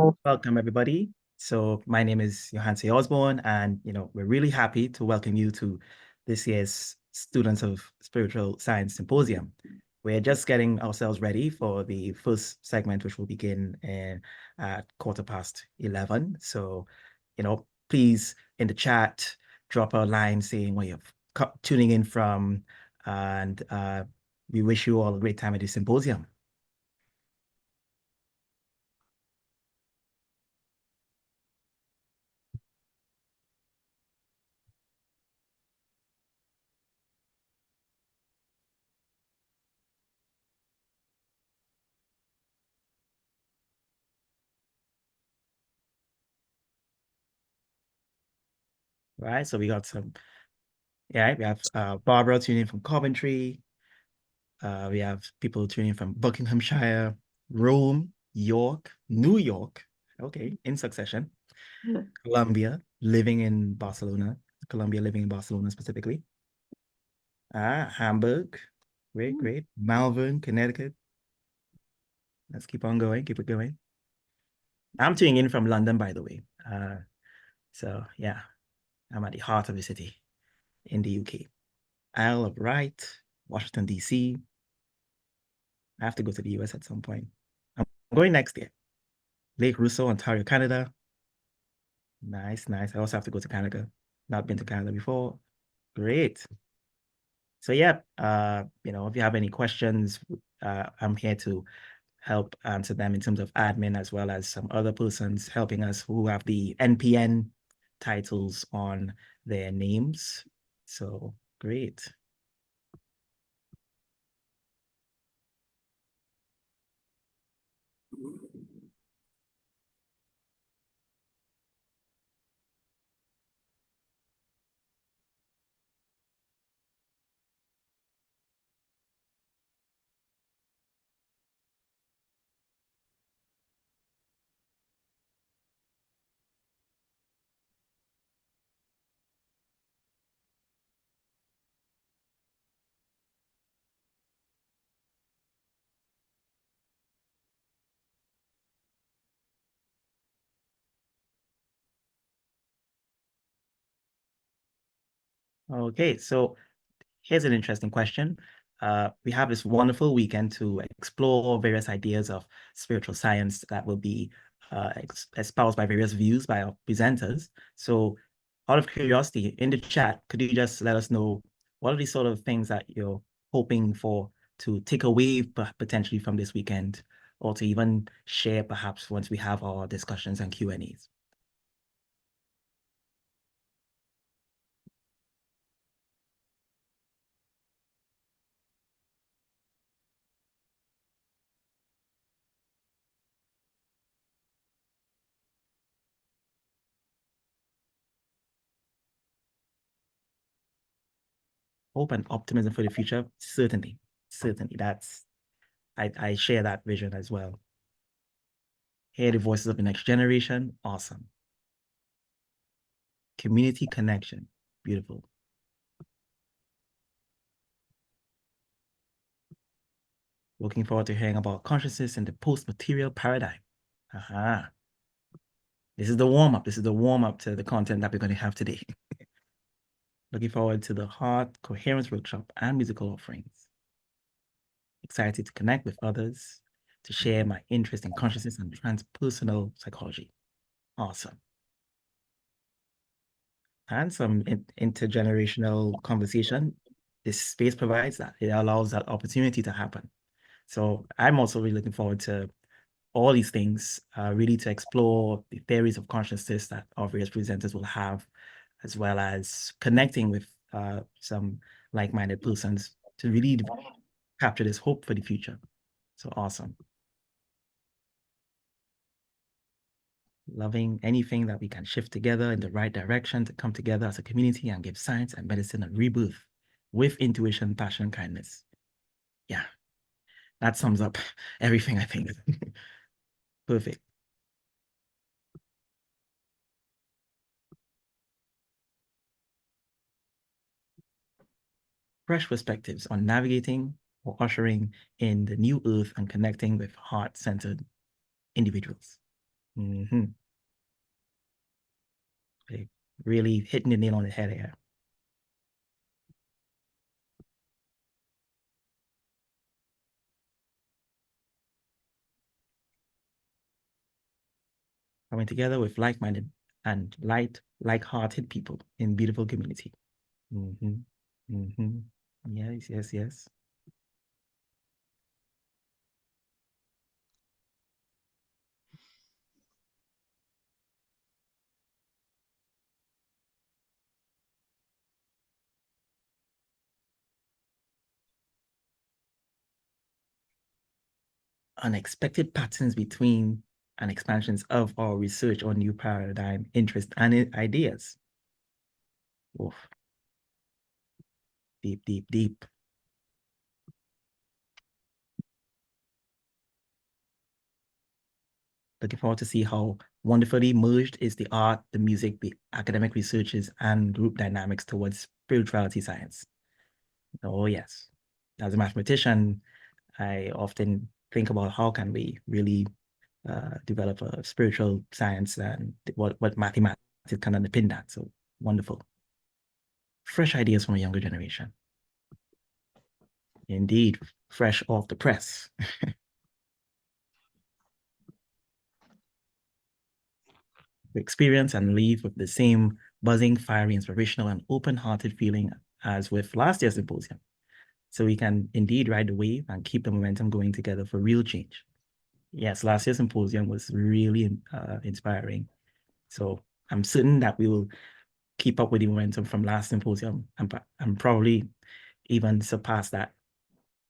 Welcome, everybody. So my name is Johanse Osborne, and we're really happy to welcome you to this year's Students of Spiritual Science Symposium. We're just getting ourselves ready for the first segment, which will begin at 11:15. So, please in the chat drop a line saying where you're tuning in from, and we wish you all a great time at the symposium. Right, so we got some. Yeah, we have Barbara tuning in from Coventry. We have people tuning in from Buckinghamshire, Rome, York, New York. Okay, in succession. Colombia, living in Barcelona. Colombia, living in Barcelona specifically. Hamburg. Great. Malvern, Connecticut. Let's keep on going. Keep it going. I'm tuning in from London, by the way. So yeah, I'm at the heart of the city in the UK. Isle of Wight, Washington, D.C. I have to go to the US at some point. I'm going next year. Lake Russell, Ontario, Canada. Nice. I also have to go to Canada. Not been to Canada before. Great. So yeah, if you have any questions, I'm here to help answer them in terms of admin, as well as some other persons helping us who have the NPN titles on their names. So great. Okay, so here's an interesting question. We have this wonderful weekend to explore various ideas of spiritual science that will be espoused by various views by our presenters. So, out of curiosity, in the chat, could you just let us know what are the sort of things that you're hoping for to take away potentially from this weekend, or to even share perhaps once we have our discussions and Q&As? Hope and optimism for the future, certainly. I share that vision as well. Hear the voices of the next generation, awesome. Community connection, beautiful. Looking forward to hearing about consciousness in the post-material paradigm. Aha. This is the warm-up. This is the warm-up to the content that we're going to have today. Looking forward to the Heart Coherence Workshop and musical offerings. Excited to connect with others, to share my interest in consciousness and transpersonal psychology. Awesome. And some intergenerational conversation. This space provides that. It allows that opportunity to happen. So I'm also really looking forward to all these things, really to explore the theories of consciousness that our various presenters will have, as well as connecting with some like-minded persons to really capture this hope for the future. So awesome. Loving anything that we can shift together in the right direction to come together as a community and give science and medicine a rebirth with intuition, passion, kindness. Yeah, that sums up everything, I think. Perfect. Fresh perspectives on navigating or ushering in the new earth and connecting with heart-centered individuals. Mm-hmm. Really hitting the nail on the head here. Coming together with like-minded and like-hearted people in beautiful community. Mm-hmm. Mm-hmm. Yes, yes, yes. Unexpected patterns between and expansions of our research on new paradigm, interest, and ideas. Oof. Deep, deep, deep. Looking forward to see how wonderfully merged is the art, the music, the academic researches, and group dynamics towards spirituality science. Oh, yes. As a mathematician, I often think about how can we really develop a spiritual science and what mathematics can underpin that. So wonderful. Fresh ideas from a younger generation. Indeed, fresh off the press. We experience and leave with the same buzzing, fiery, inspirational, and open-hearted feeling as with last year's symposium. So we can indeed ride the wave and keep the momentum going together for real change. Yes, last year's symposium was really inspiring. So I'm certain that we will keep up with the momentum from last symposium and probably even surpass that,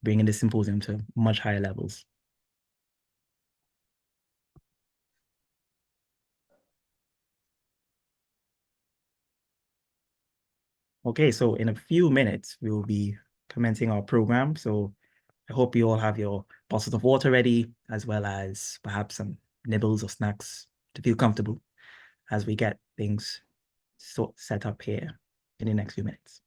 bringing the symposium to much higher levels. Okay, so in a few minutes, we will be commencing our program. So I hope you all have your bottles of water ready, as well as perhaps some nibbles or snacks to feel comfortable as we get things set up here in the next few minutes.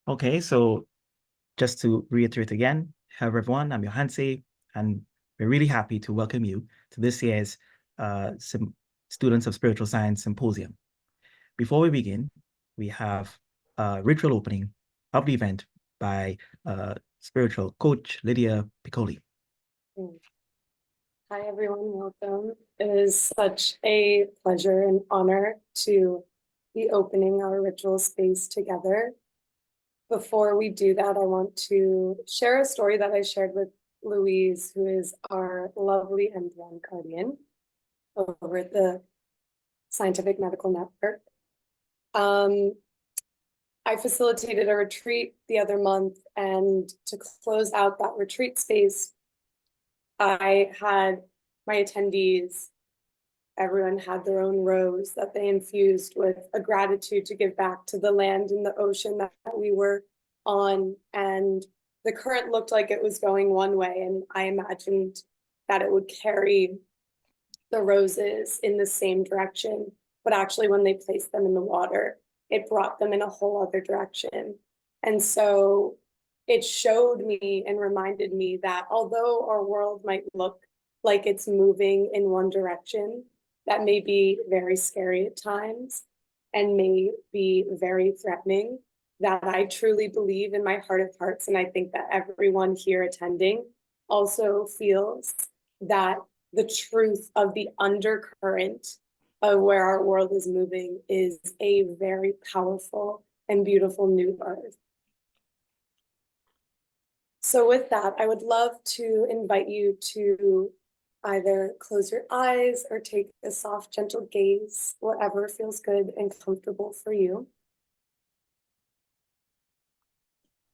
Okay, so just to reiterate again, hello everyone, I'm Johanse, and we're really happy to welcome you to this year's Students of Spiritual Science Symposium. Before we begin, we have a ritual opening of the event by spiritual coach Lydia Picoli. Hi, everyone. Welcome. It is such a pleasure and honor to be opening our ritual space together. Before we do that, I want to share a story that I shared with Louise, who is our lovely NPN guardian over at the Scientific Medical Network. I facilitated a retreat the other month, and to close out that retreat space, I had my attendees, everyone had their own rose that they infused with a gratitude to give back to the land and the ocean that we were on. And the current looked like it was going one way, and I imagined that it would carry the roses in the same direction. But actually, when they placed them in the water, it brought them in a whole other direction. And so it showed me and reminded me that although our world might look like it's moving in one direction, that may be very scary at times and may be very threatening, that I truly believe in my heart of hearts, and I think that everyone here attending also feels that the truth of the undercurrent of where our world is moving is a very powerful and beautiful new earth. So with that, I would love to invite you to either close your eyes or take a soft, gentle gaze, whatever feels good and comfortable for you,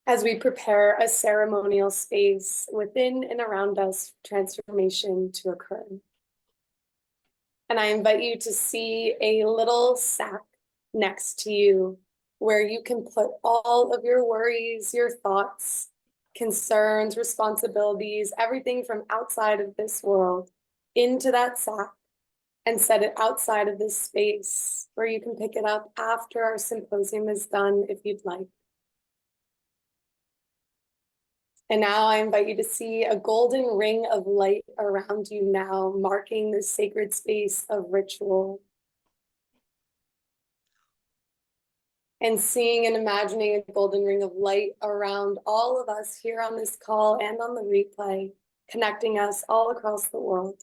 as we prepare a ceremonial space within and around us for transformation to occur. And I invite you to see a little sack next to you where you can put all of your worries, your thoughts, concerns, responsibilities, everything from outside of this world into that sack and set it outside of this space where you can pick it up after our symposium is done if you'd like. And now I invite you to see a golden ring of light around you now, marking this sacred space of ritual. And seeing and imagining a golden ring of light around all of us here on this call and on the replay, connecting us all across the world.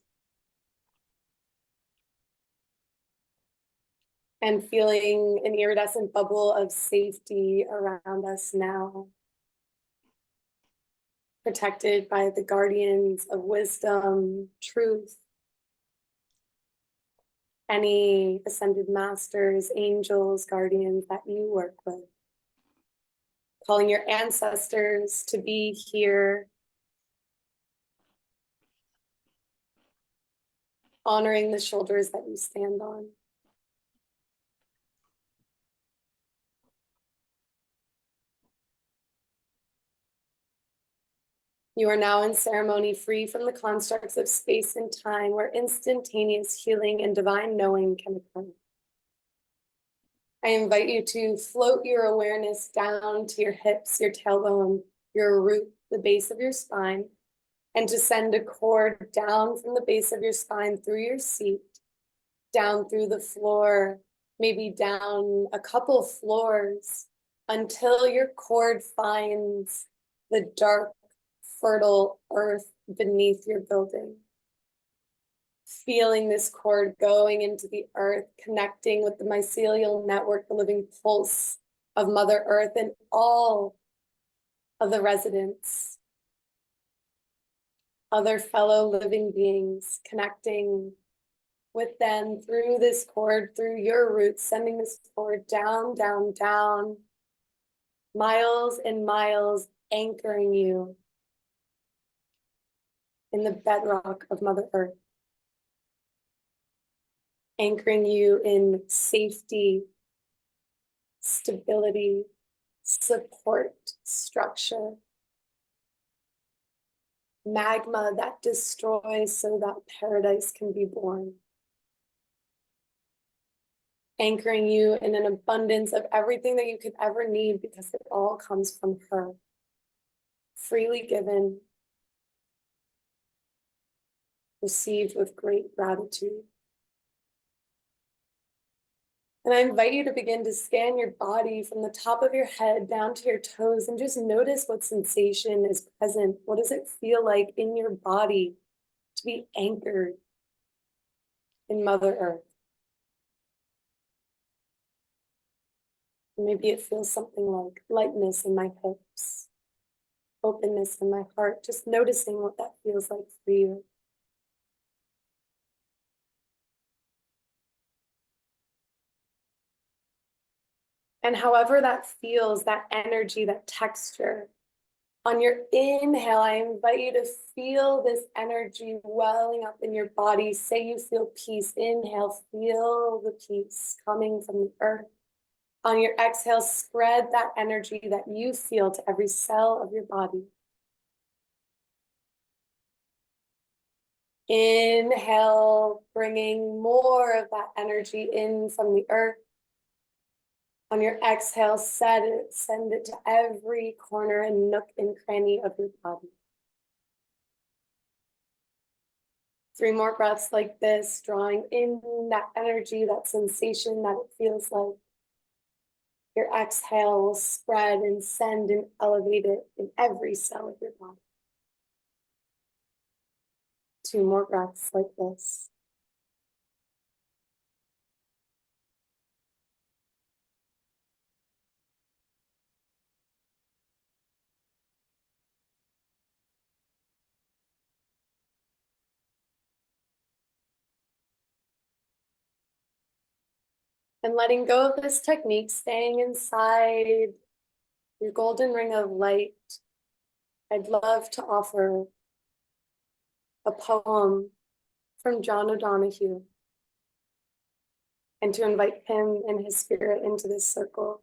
And feeling an iridescent bubble of safety around us now, protected by the guardians of wisdom, truth, any ascended masters, angels, guardians that you work with. Calling your ancestors to be here, honoring the shoulders that you stand on. You are now in ceremony, free from the constructs of space and time, where instantaneous healing and divine knowing can occur. I invite you to float your awareness down to your hips, your tailbone, your root, the base of your spine, and to send a cord down from the base of your spine through your seat, down through the floor, maybe down a couple floors, until your cord finds the dark, fertile earth beneath your building. Feeling this cord going into the earth, connecting with the mycelial network, the living pulse of Mother Earth and all of the residents, other fellow living beings, connecting with them through this cord, through your roots, sending this cord down, down, down, miles and miles, anchoring you in the bedrock of Mother Earth, anchoring you in safety, stability, support, structure, magma that destroys so that paradise can be born, anchoring you in an abundance of everything that you could ever need, because it all comes from her, freely given, received with great gratitude. And I invite you to begin to scan your body from the top of your head down to your toes and just notice what sensation is present. What does it feel like in your body to be anchored in Mother Earth? Maybe it feels something like lightness in my hips, openness in my heart, just noticing what that feels like for you. And however that feels, that energy, that texture, on your inhale, I invite you to feel this energy welling up in your body. Say you feel peace. Inhale, feel the peace coming from the earth. On your exhale, spread that energy that you feel to every cell of your body. Inhale, bringing more of that energy in from the earth. On your exhale, send it to every corner and nook and cranny of your body. 3 more breaths like this, drawing in that energy, that sensation that it feels like. Your exhale will spread and send and elevate it in every cell of your body. 2 more breaths like this. And letting go of this technique, staying inside your golden ring of light, I'd love to offer a poem from John O'Donohue and to invite him and his spirit into this circle.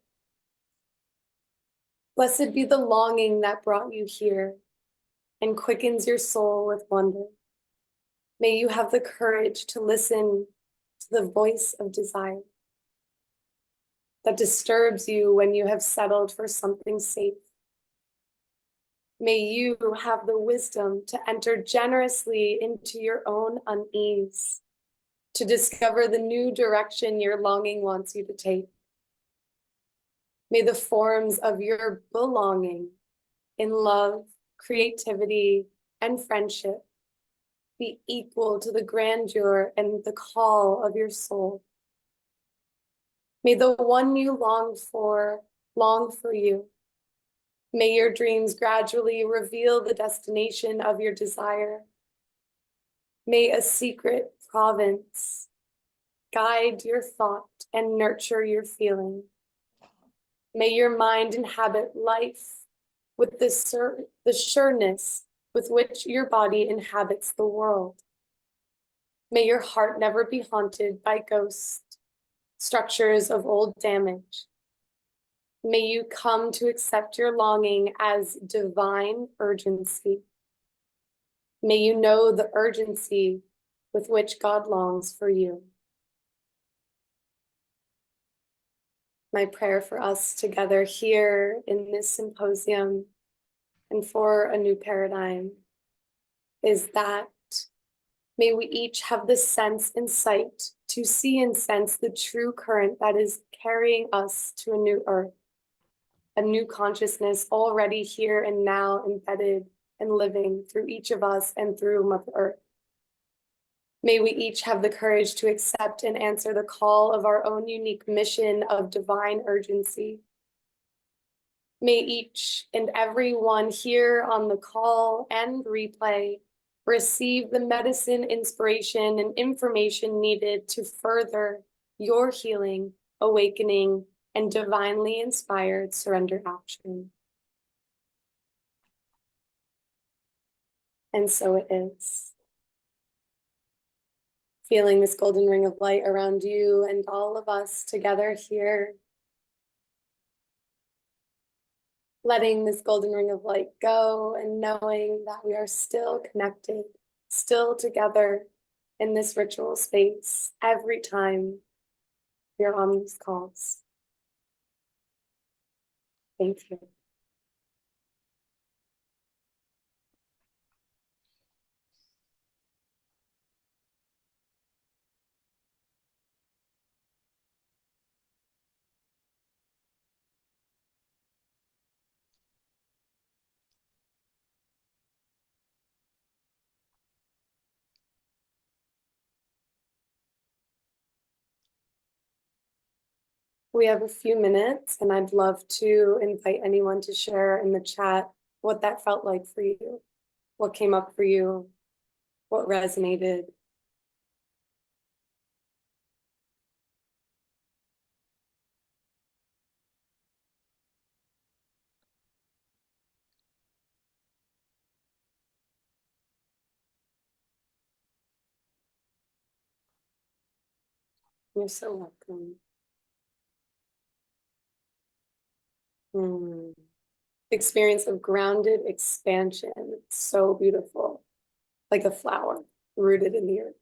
Blessed be the longing that brought you here and quickens your soul with wonder. May you have the courage to listen to the voice of desire that disturbs you when you have settled for something safe. May you have the wisdom to enter generously into your own unease, to discover the new direction your longing wants you to take. May the forms of your belonging in love, creativity, and friendship be equal to the grandeur and the call of your soul. May the one you long for you. May your dreams gradually reveal the destination of your desire. May a secret province guide your thought and nurture your feeling. May your mind inhabit life with the sureness with which your body inhabits the world. May your heart never be haunted by ghost structures of old damage. May you come to accept your longing as divine urgency. May you know the urgency with which God longs for you. My prayer for us together here in this symposium and for a new paradigm is that may we each have the sense and sight to see and sense the true current that is carrying us to a new earth, a new consciousness already here and now embedded and living through each of us and through Mother Earth. May we each have the courage to accept and answer the call of our own unique mission of divine urgency. May each and every one here on the call and replay receive the medicine, inspiration, and information needed to further your healing, awakening, and divinely inspired surrender action. And so it is. Feeling this golden ring of light around you and all of us together here. Letting this golden ring of light go and knowing that we are still connected, still together in this ritual space every time we're on these calls. Thank you. We have a few minutes and I'd love to invite anyone to share in the chat what that felt like for you, what came up for you, what resonated. You're so welcome. Mm. Experience of grounded expansion. It's so beautiful, like a flower rooted in the earth.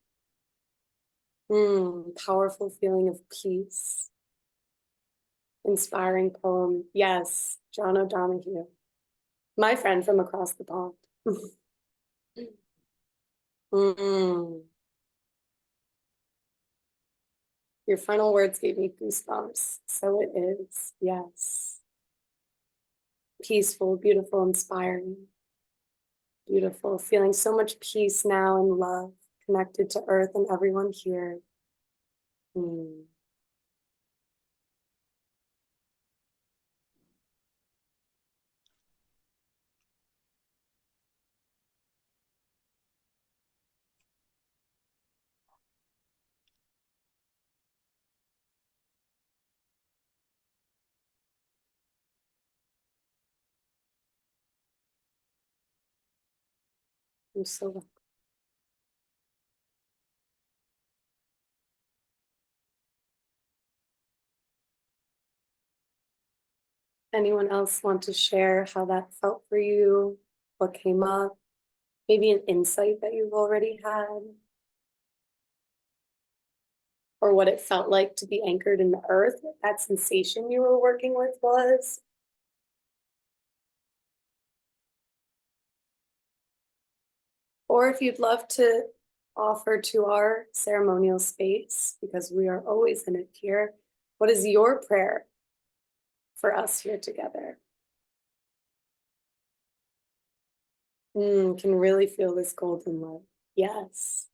Powerful feeling of peace. Inspiring poem. Yes, John O'Donohue, my friend from across the pond. Mm. Your final words gave me goosebumps. So it is. Yes. Peaceful, beautiful, inspiring. Beautiful. Feeling so much peace now and love connected to earth and everyone here. Mm. I'm so welcome. Anyone else want to share how that felt for you? What came up? Maybe an insight that you've already had? Or what it felt like to be anchored in the earth, what that sensation you were working with was? Or if you'd love to offer to our ceremonial space, because we are always in it here, what is your prayer for us here together? Can really feel this golden light. Yes.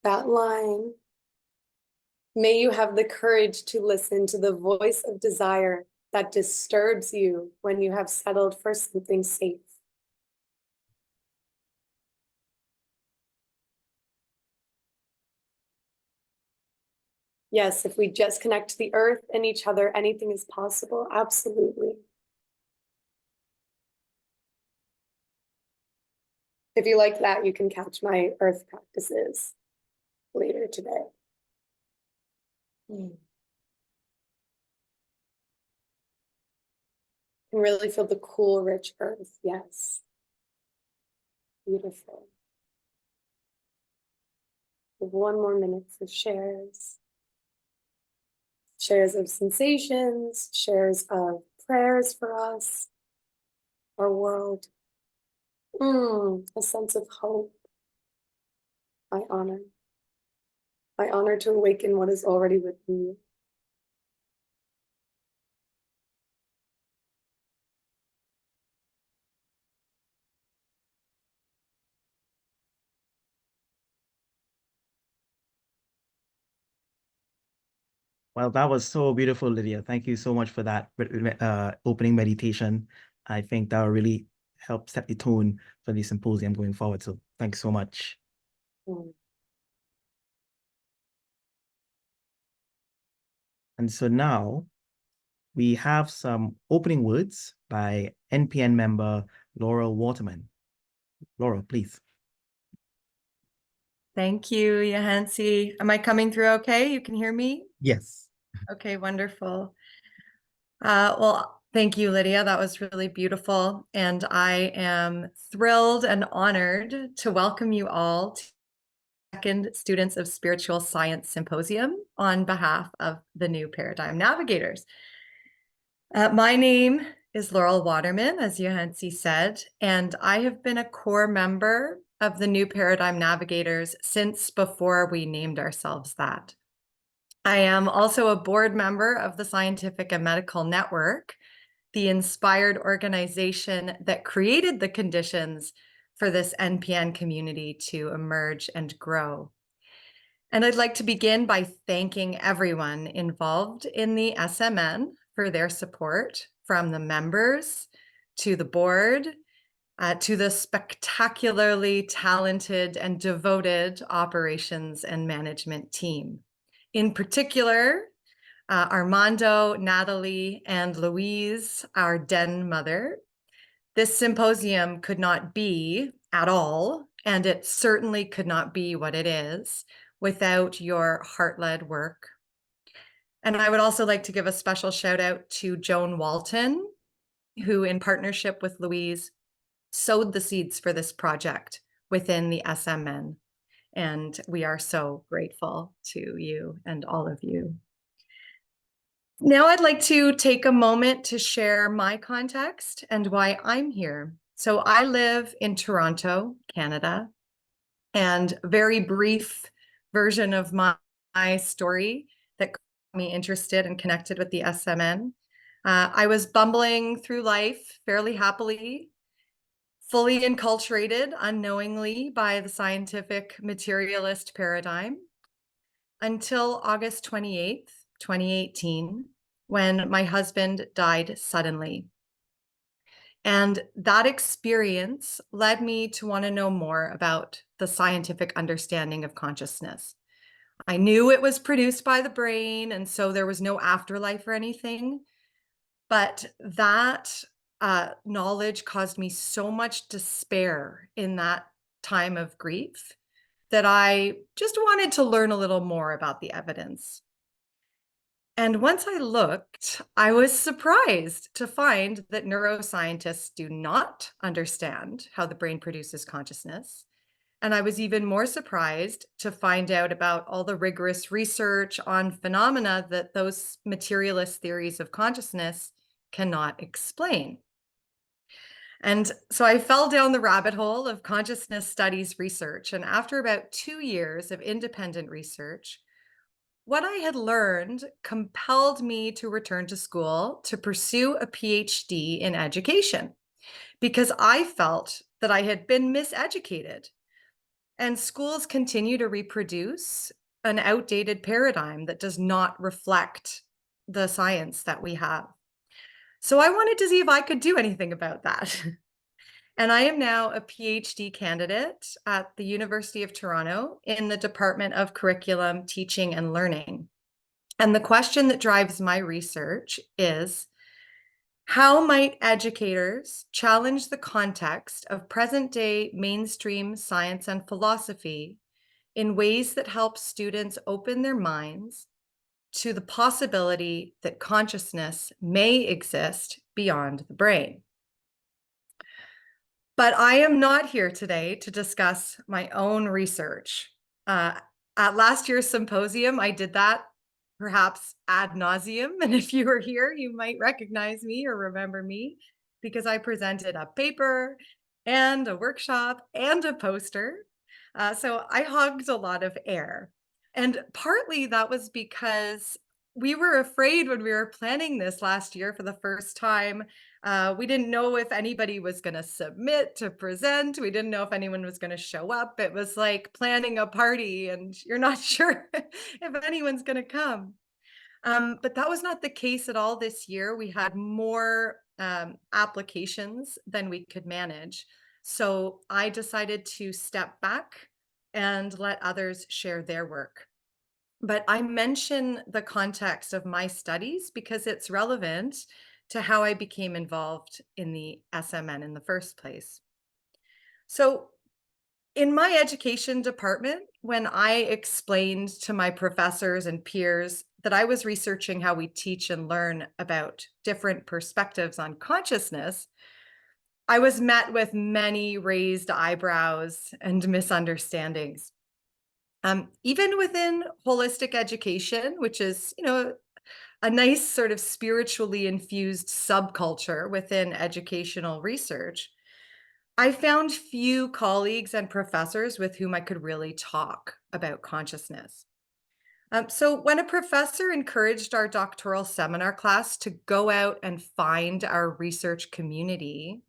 That line. May you have the courage to listen to the voice of desire that disturbs you when you have settled for something safe. Yes, if we just connect to the earth and each other, anything is possible. Absolutely. If you like that, you can catch my earth practices later today. You can really feel the cool, rich earth. Yes. Beautiful. One more minute for shares. Shares of sensations, shares of prayers for us, our world. A sense of hope. I honor. I honor to awaken what is already within you. Well, that was so beautiful, Lydia. Thank you so much for that opening meditation. I think that will really help set the tone for the symposium going forward. So thanks so much. Mm. And so now we have some opening words by NPN member Laurel Waterman. Laurel, please. Thank you, Yahansi. Am I coming through okay? You can hear me? Yes. Okay, wonderful. Well, thank you, Lydia. That was really beautiful. And I am thrilled and honored to welcome you all to the second Students of Spiritual Science Symposium on behalf of the New Paradigm Navigators. My name is Laurel Waterman, as Yahansi said, and I have been a core member of the New Paradigm Navigators since before we named ourselves that. I am also a board member of the Scientific and Medical Network, the inspired organization that created the conditions for this NPN community to emerge and grow. And I'd like to begin by thanking everyone involved in the SMN for their support, from the members to the board, to the spectacularly talented and devoted operations and management team. In particular, Armando, Natalie, and Louise, our den mother, this symposium could not be at all, and it certainly could not be what it is without your heart-led work. And I would also like to give a special shout out to Joan Walton, who in partnership with Louise sowed the seeds for this project within the SMN. And we are so grateful to you and all of you. Now I'd like to take a moment to share my context and why I'm here. So I live in Toronto, Canada, and a very brief version of my story that got me interested and connected with the SMN. I was bumbling through life fairly happily, fully enculturated unknowingly by the scientific materialist paradigm until August 28th, 2018, when my husband died suddenly. And that experience led me to want to know more about the scientific understanding of consciousness. I knew it was produced by the brain, and so there was no afterlife or anything. But that knowledge caused me so much despair in that time of grief that I just wanted to learn a little more about the evidence. And once I looked, I was surprised to find that neuroscientists do not understand how the brain produces consciousness. And I was even more surprised to find out about all the rigorous research on phenomena that those materialist theories of consciousness cannot explain. And so I fell down the rabbit hole of consciousness studies research. And after about 2 years of independent research, what I had learned compelled me to return to school to pursue a PhD in education because I felt that I had been miseducated. And schools continue to reproduce an outdated paradigm that does not reflect the science that we have. So I wanted to see if I could do anything about that. And I am now a PhD candidate at the University of Toronto in the Department of Curriculum, Teaching and Learning. And the question that drives my research is, how might educators challenge the context of present-day mainstream science and philosophy in ways that help students open their minds to the possibility that consciousness may exist beyond the brain? But I am not here today to discuss my own research. At last year's symposium, I did that perhaps ad nauseum. And if you were here, you might recognize me or remember me because I presented a paper and a workshop and a poster. So I hogged a lot of air. And partly that was because we were afraid when we were planning this last year for the first time. We didn't know if anybody was going to submit to present. We didn't know if anyone was going to show up. It was like planning a party and you're not sure if anyone's going to come. But that was not the case at all this year. We had more applications than we could manage. So I decided to step back and let others share their work. But I mention the context of my studies because it's relevant to how I became involved in the SMN in the first place. So in my education department, when I explained to my professors and peers that I was researching how we teach and learn about different perspectives on consciousness, I was met with many raised eyebrows and misunderstandings. Even within holistic education, which is, a nice sort of spiritually infused subculture within educational research, I found few colleagues and professors with whom I could really talk about consciousness. So when a professor encouraged our doctoral seminar class to go out and find our research community,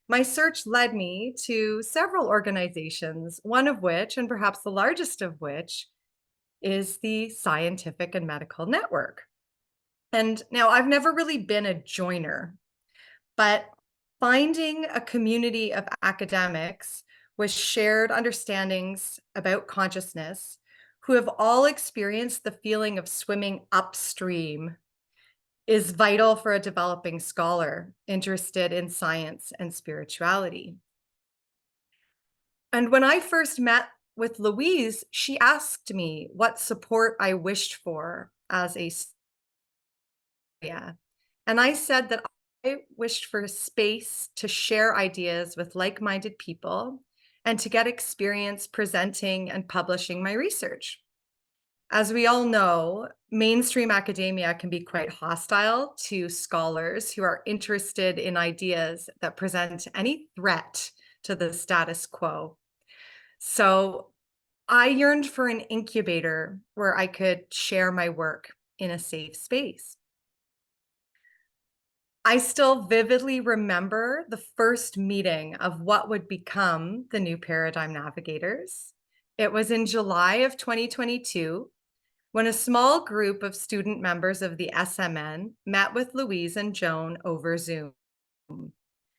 my search led me to several organizations, one of which, and perhaps the largest of which, is the Scientific and Medical Network. And now I've never really been a joiner, but finding a community of academics with shared understandings about consciousness who have all experienced the feeling of swimming upstream is vital for a developing scholar interested in science and spirituality. And when I first met with Louise, she asked me what support I wished for as a yeah. And I said that I wished for a space to share ideas with like-minded people and to get experience presenting and publishing my research. As we all know, mainstream academia can be quite hostile to scholars who are interested in ideas that present any threat to the status quo. So I yearned for an incubator where I could share my work in a safe space. I still vividly remember the first meeting of what would become the new Paradigm Navigators. It was in July of 2022 when a small group of student members of the SMN met with Louise and Joan over Zoom.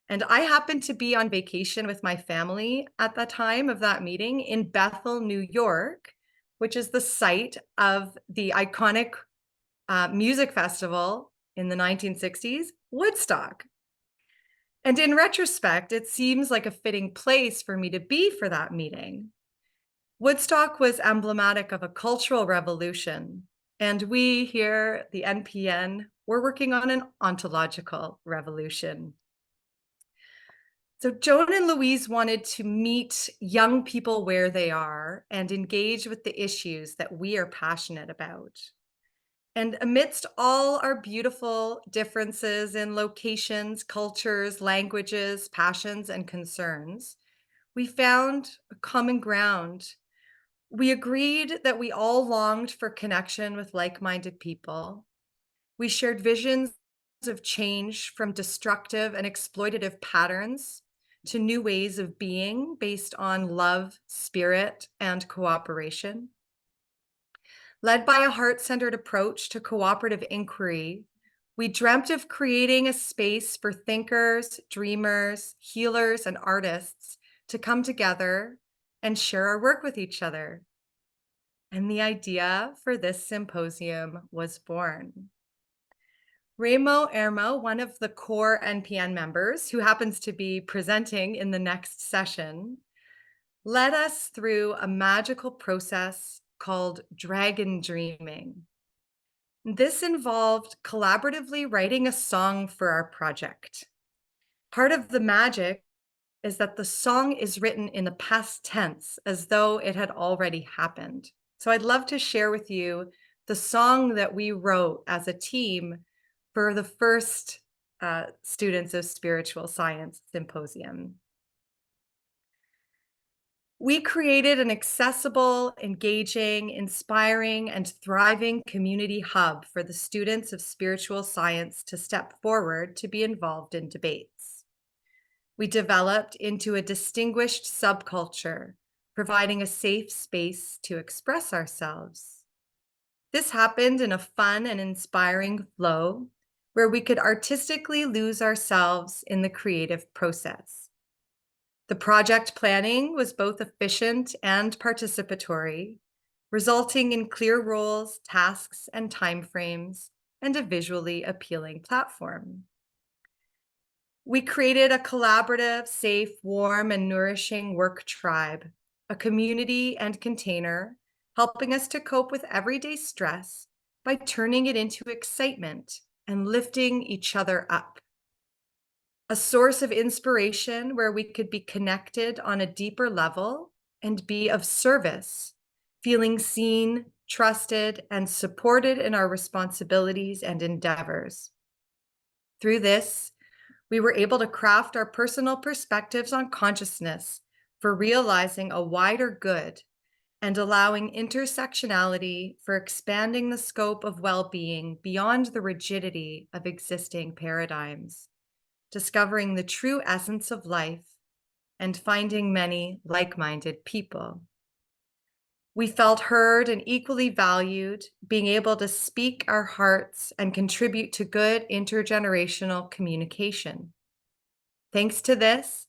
And I happened to be on vacation with my family at the time of that meeting in Bethel, New York, which is the site of the iconic music festival in the 1960s, Woodstock. And in retrospect, it seems like a fitting place for me to be for that meeting. Woodstock was emblematic of a cultural revolution, and we here, the NPN, we're working on an ontological revolution. So Joan and Louise wanted to meet young people where they are and engage with the issues that we are passionate about. And amidst all our beautiful differences in locations, cultures, languages, passions, and concerns, we found a common ground. We agreed that we all longed for connection with like-minded people. We shared visions of change from destructive and exploitative patterns to new ways of being based on love, spirit, and cooperation. Led by a heart-centered approach to cooperative inquiry, we dreamt of creating a space for thinkers, dreamers, healers, and artists to come together and share our work with each other. And the idea for this symposium was born. Remo Ermo, one of the core NPN members, who happens to be presenting in the next session, led us through a magical process called dragon dreaming. This involved collaboratively writing a song for our project. Part of the magic is that the song is written in the past tense as though it had already happened. So I'd love to share with you the song that we wrote as a team for the first Students of Spiritual Science Symposium. We created an accessible, engaging, inspiring, and thriving community hub for the students of spiritual science to step forward to be involved in debates. We developed into a distinguished subculture, providing a safe space to express ourselves. This happened in a fun and inspiring flow where we could artistically lose ourselves in the creative process. The project planning was both efficient and participatory, resulting in clear roles, tasks, and timeframes, and a visually appealing platform. We created a collaborative, safe, warm, and nourishing work tribe, a community and container, helping us to cope with everyday stress by turning it into excitement and lifting each other up. A source of inspiration where we could be connected on a deeper level and be of service, feeling seen, trusted, and supported in our responsibilities and endeavors. Through this, we were able to craft our personal perspectives on consciousness for realizing a wider good and allowing intersectionality for expanding the scope of well-being beyond the rigidity of existing paradigms, discovering the true essence of life and finding many like-minded people. We felt heard and equally valued, being able to speak our hearts and contribute to good intergenerational communication. Thanks to this,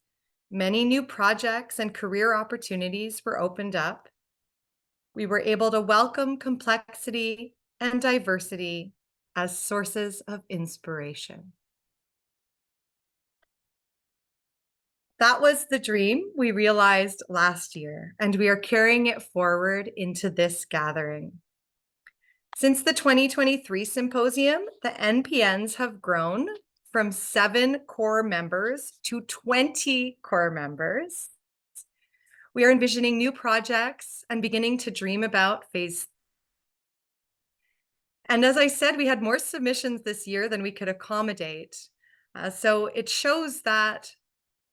many new projects and career opportunities were opened up. We were able to welcome complexity and diversity as sources of inspiration. That was the dream we realized last year, and we are carrying it forward into this gathering. Since the 2023 Symposium, the NPNs have grown from 7 core members to 20 core members. We are envisioning new projects and beginning to dream about phase. And as I said, we had more submissions this year than we could accommodate. So it shows that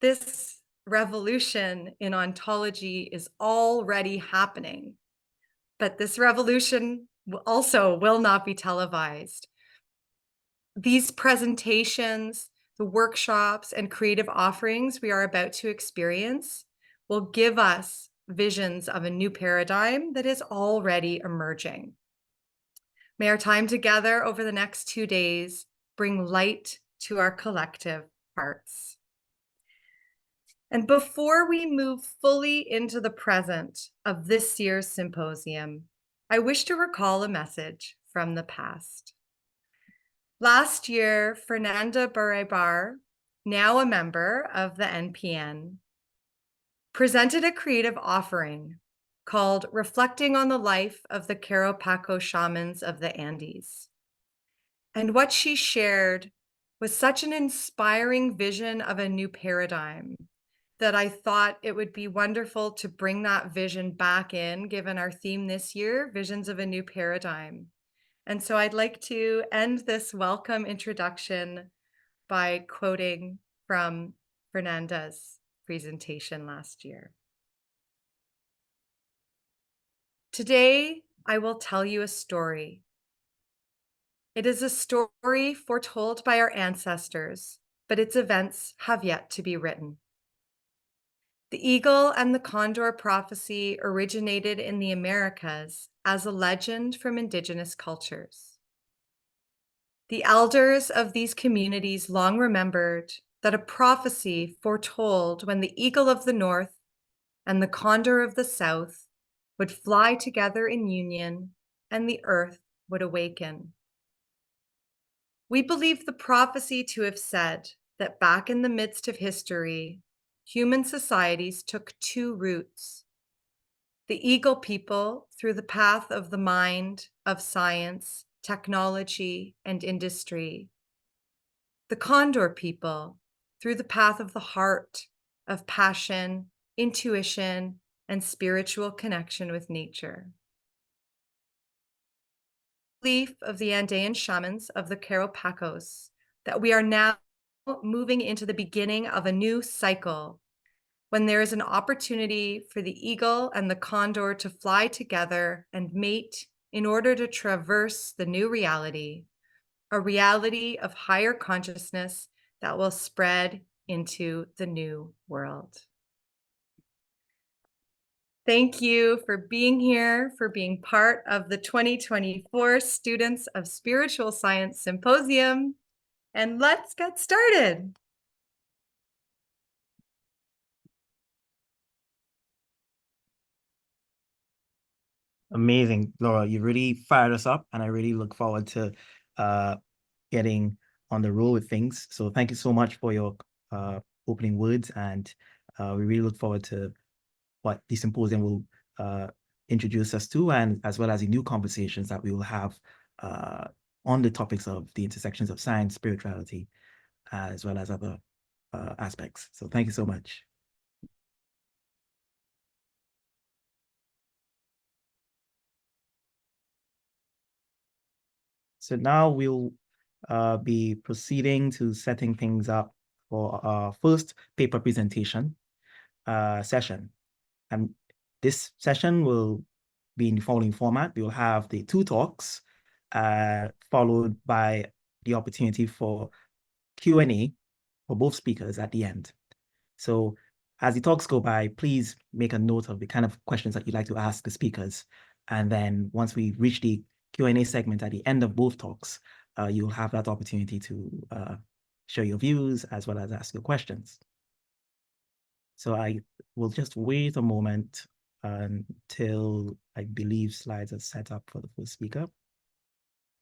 this revolution in ontology is already happening. But this revolution also will not be televised. These presentations, the workshops, and creative offerings we are about to experience will give us visions of a new paradigm that is already emerging. May our time together over the next 2 days bring light to our collective hearts. And before we move fully into the present of this year's symposium, I wish to recall a message from the past. Last year, Fernanda Barrebar, now a member of the NPN, presented a creative offering called Reflecting on the Life of the Queropaco Shamans of the Andes. And what she shared was such an inspiring vision of a new paradigm that I thought it would be wonderful to bring that vision back in, given our theme this year, Visions of a New Paradigm. And so I'd like to end this welcome introduction by quoting from Fernanda's presentation last year. Today, I will tell you a story. It is a story foretold by our ancestors, but its events have yet to be written. The eagle and the condor prophecy originated in the Americas as a legend from indigenous cultures. The elders of these communities long remembered that a prophecy foretold when the eagle of the north and the condor of the south would fly together in union and the earth would awaken. We believe the prophecy to have said that back in the midst of history, human societies took 2 routes. The eagle people through the path of the mind, of science, technology, and industry. The condor people through the path of the heart, of passion, intuition, and spiritual connection with nature. Belief of the Andean shamans of the Queropacos that we are now moving into the beginning of a new cycle when there is an opportunity for the eagle and the condor to fly together and mate in order to traverse the new reality, a reality of higher consciousness that will spread into the new world. Thank you for being here, for being part of the 2024 Students of Spiritual Science Symposium, and let's get started. Amazing, Laura. You really fired us up, and I really look forward to getting on the roll with things. So thank you so much for your opening words, and we really look forward to what the symposium will introduce us to, and as well as the new conversations that we will have on the topics of the intersections of science, spirituality, as well as other aspects. So thank you so much. So now we'll be proceeding to setting things up for our first paper presentation session. And this session will be in the following format. We will have the 2 talks, followed by the opportunity for Q&A for both speakers at the end. So as the talks go by, please make a note of the kind of questions that you'd like to ask the speakers. And then once we reach the Q&A segment at the end of both talks, you'll have that opportunity to share your views as well as ask your questions. So I will just wait a moment until I believe slides are set up for the first speaker.